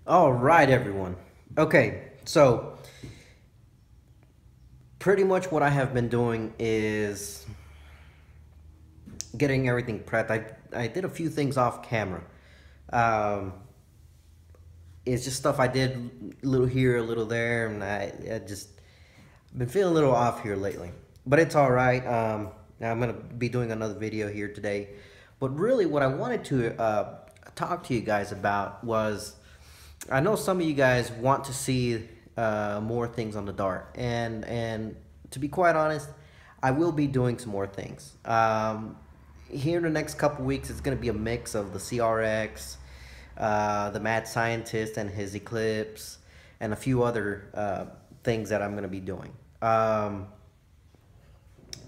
All right, everyone. Okay, so pretty much what I have been doing is getting everything prepped. I did a few things off camera. Um, it's just stuff I did a little here, a little there, and I just been feeling a little off here lately. But it's all right. I'm gonna be doing another video here today. But really, what I wanted to talk to you guys about was I know some of you guys want to see more things on the Dart, and to be quite honest, I will be doing some more things. Here in the next couple weeks, it's going to be a mix of the CRX, the Mad Scientist and his Eclipse, and a few other things that I'm going to be doing.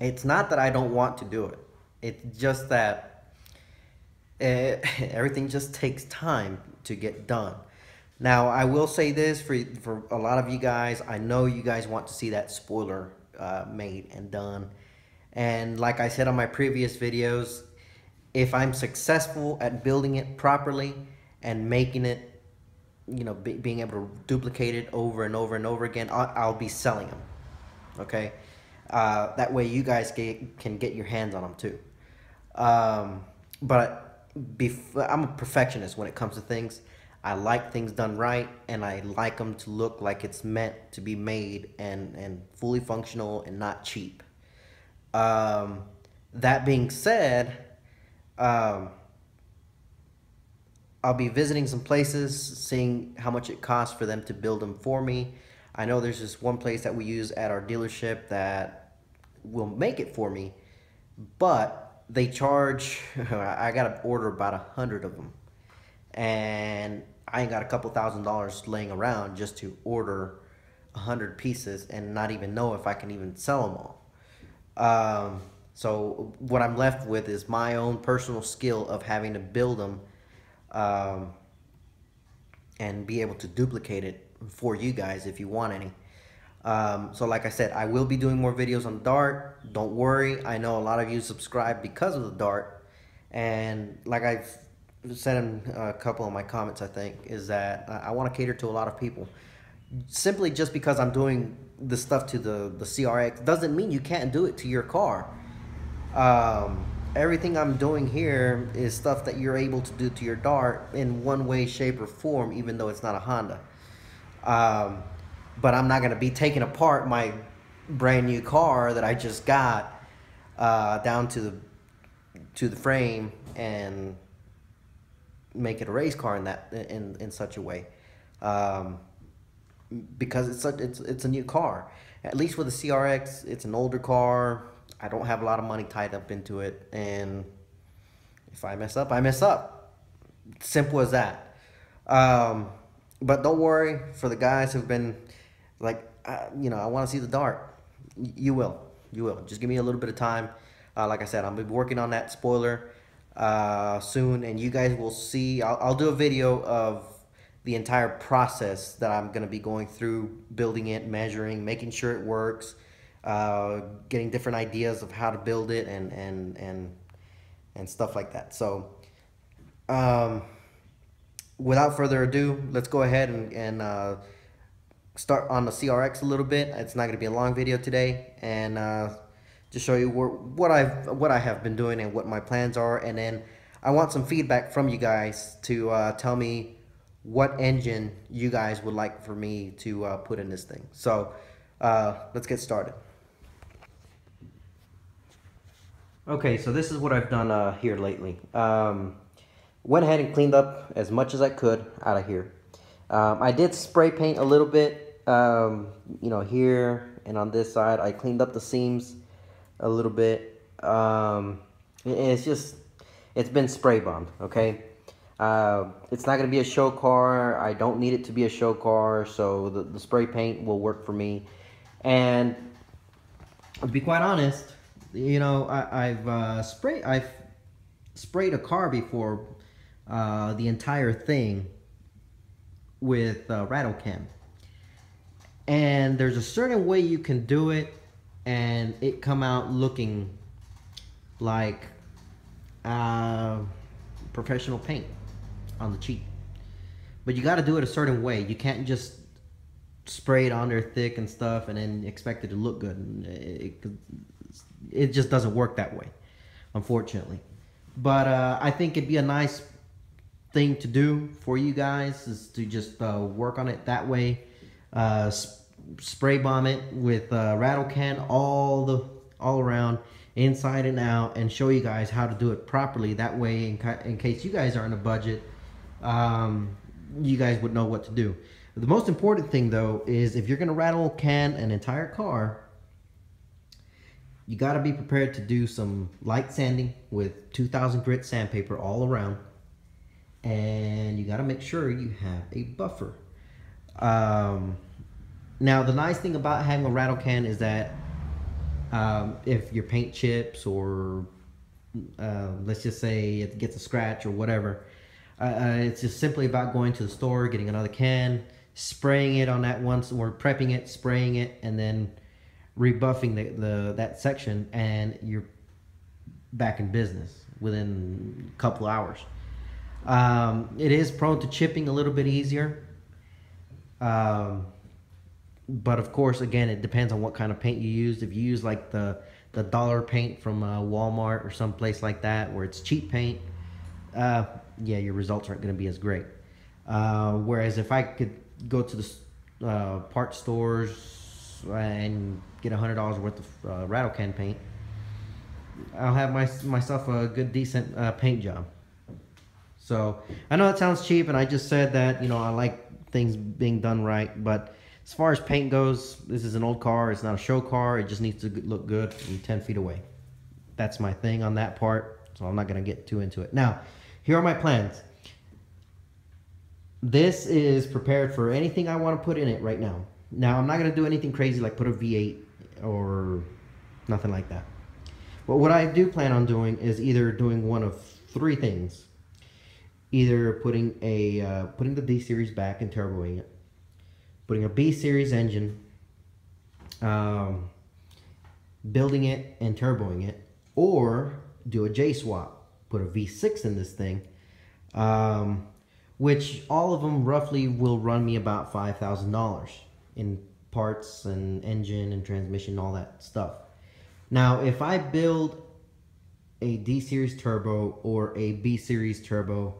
It's not that I don't want to do it. It's just that everything just takes time to get done. Now, I will say this for a lot of you guys. I know you guys want to see that spoiler made and done. And like I said on my previous videos, if I'm successful at building it properly and making it, being able to duplicate it over and over and over again, I'll be selling them. Okay, that way you guys can get your hands on them too. But I'm a perfectionist when it comes to things. I like things done right, and I like them to look like it's meant to be made and fully functional and not cheap. Um, that being said, um, I'll be visiting some places, seeing how much it costs for them to build them for me. I know there's this one place that we use at our dealership that will make it for me, but they charge, I got to order about 100 of them. And I ain't got a couple $1,000s laying around just to order 100 pieces and not even know if I can even sell them all. So what I'm left with is my own personal skill of having to build them um, and be able to duplicate it for you guys if you want any. So like I said, I will be doing more videos on Dart. Don't worry. I know a lot of you subscribe because of the Dart. And like I've said in a couple of my comments, I think, is that I want to cater to a lot of people. Simply just because I'm doing the stuff to the CRX doesn't mean you can't do it to your car. Everything I'm doing here is stuff that you're able to do to your Dart in one way, shape, or form, even though it's not a Honda. Um, but I'm not going to be taking apart my brand new car that I just got down to the frame and make it a race car in that in such a way. Um, because it's a new car. At least with the CRX, it's an older car. I don't have a lot of money tied up into it, and if I mess up, I mess up. Simple as that. Um, but don't worry for the guys who've been like, I want to see the Dart. You will, you will. Just give me a little bit of time. Like I said, I'll be working on that spoiler soon, and you guys will see. I'll do a video of the entire process that I'm going to be going through, building it, measuring, making sure it works, getting different ideas of how to build it, and stuff like that. So, um, without further ado, let's go ahead and start on the CRX a little bit. It's not going to be a long video today, and just show you what I have been doing and what my plans are, and then I want some feedback from you guys to tell me what engine you guys would like for me to put in this thing. So let's get started. Okay, so this is what I've done here lately. Went ahead and cleaned up as much as I could out of here. I did spray paint a little bit, here and on this side. I cleaned up the seams a little bit. It's been spray bombed, okay? It's not going to be a show car. I don't need it to be a show car, so the spray paint will work for me. And to be quite honest, I've sprayed a car before, the entire thing with rattle can, and there's a certain way you can do it and it come out looking like professional paint on the cheap. but you got to do it a certain way. You can't just spray it on there thick and stuff and then expect it to look good. It just doesn't work that way, unfortunately. But I think it'd be a nice thing to do for you guys is to just work on it that way. Spray bomb it with rattle can all around, inside and out, and show you guys how to do it properly. That way, in case you guys are on a budget, you guys would know what to do. The most important thing though is if you're gonna rattle can an entire car, you got to be prepared to do some light sanding with 2000 grit sandpaper all around, and you got to make sure you have a buffer. Now the nice thing about having a rattle can is that if your paint chips or let's just say it gets a scratch or whatever, it's just simply about going to the store, getting another can, spraying it on that once, or prepping it, spraying it, and then rebuffing that section, and you're back in business within a couple hours. It is prone to chipping a little bit easier, but of course, again, it depends on what kind of paint you use. If you use like the dollar paint from Walmart or someplace like that where it's cheap paint, yeah, your results aren't going to be as great. Whereas if I could go to the part stores and get $100 worth of rattle can paint, I'll have myself a good decent paint job. So I know it sounds cheap, and I just said that, you know, I like things being done right, but as far as paint goes, this is an old car. It's not a show car. It just needs to look good from 10 feet away. That's my thing on that part, so I'm not going to get too into it. Now, here are my plans. This is prepared for anything I want to put in it right now. Now, I'm not going to do anything crazy like put a V8 or nothing like that. But what I do plan on doing is either doing one of three things. Either putting the D series back and turboing it, putting a B series engine, building it and turboing it, or do a J swap, put a V6 in this thing, which all of them roughly will run me about $5,000 in parts and engine and transmission, all that stuff. Now, if I build a D series turbo or a B series turbo,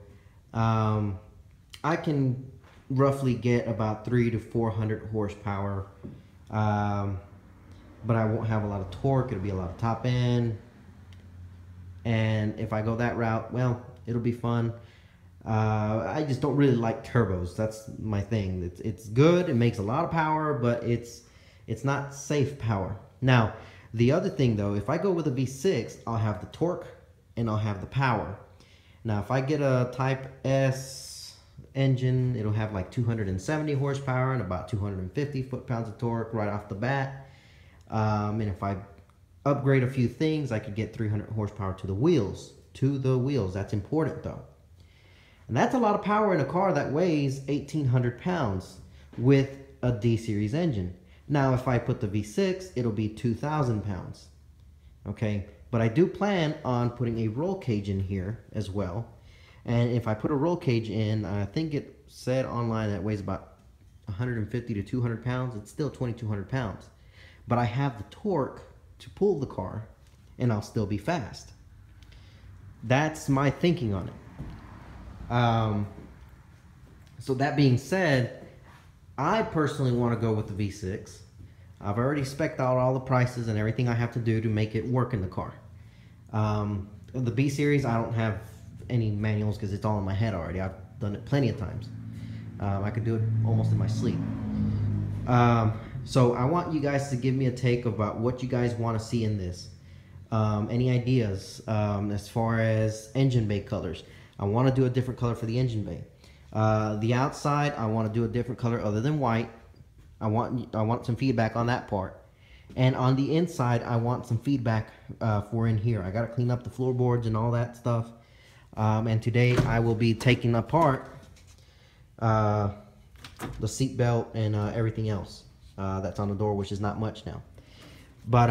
I can roughly get about 300 to 400 horsepower, but I won't have a lot of torque. It'll be a lot of top end, and if I go that route, well, it'll be fun. I just don't really like turbos. That's my thing. It's good. It makes a lot of power, but it's not safe power. Now, the other thing though, if I go with a V6, I'll have the torque and I'll have the power. Now, if I get a Type S engine, it'll have like 270 horsepower and about 250 foot-pounds of torque right off the bat. And if I upgrade a few things, I could get 300 horsepower to the wheels. That's important though. And that's a lot of power in a car that weighs 1,800 pounds with a D-Series engine. Now, if I put the V6, it'll be 2,000 pounds. Okay, but I do plan on putting a roll cage in here as well. And if I put a roll cage in, I think it said online that it weighs about 150 to 200 pounds. It's still 2,200 pounds. But I have the torque to pull the car, and I'll still be fast. That's my thinking on it. So that being said, I personally want to go with the V6. I've already spec'd out all the prices and everything I have to do to make it work in the car. The B series, I don't have any manuals because it's all in my head already. I've done it plenty of times. I could do it almost in my sleep. So I want you guys to give me a take about what you guys want to see in this. Any ideas as far as engine bay colors? I want to do a different color for the engine bay. The outside, I want to do a different color other than white. I want some feedback on that part. And on the inside, I want some feedback for in here. I got to clean up the floorboards and all that stuff. And today I will be taking apart the seat belt and everything else that's on the door, which is not much now. But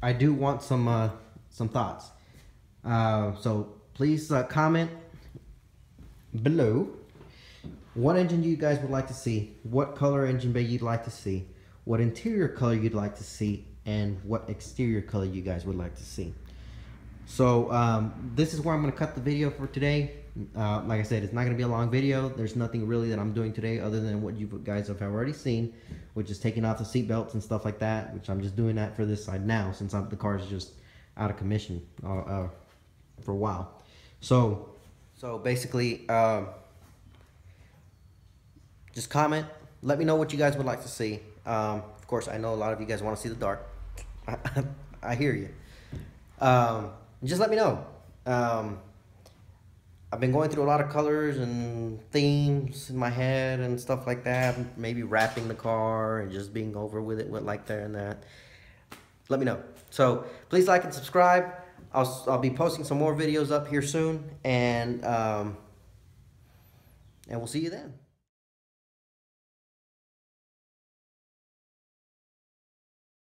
I do want some thoughts. So please comment below what engine you guys would like to see, what color engine bay you'd like to see, what interior color you'd like to see, and what exterior color you guys would like to see. So this is where I'm going to cut the video for today. Like I said, it's not going to be a long video. There's nothing really that I'm doing today other than what you guys have already seen, which is taking off the seat belts and stuff like that, which I'm just doing that for this side now since the car is just out of commission for a while. So basically, just comment. Let me know what you guys would like to see. Of course, I know a lot of you guys want to see the dark. I hear you. Just let me know. I've been going through a lot of colors and themes in my head and stuff like that. Maybe wrapping the car and just being over with it with like there and that. Let me know. So please like and subscribe. I'll be posting some more videos up here soon, and we'll see you then.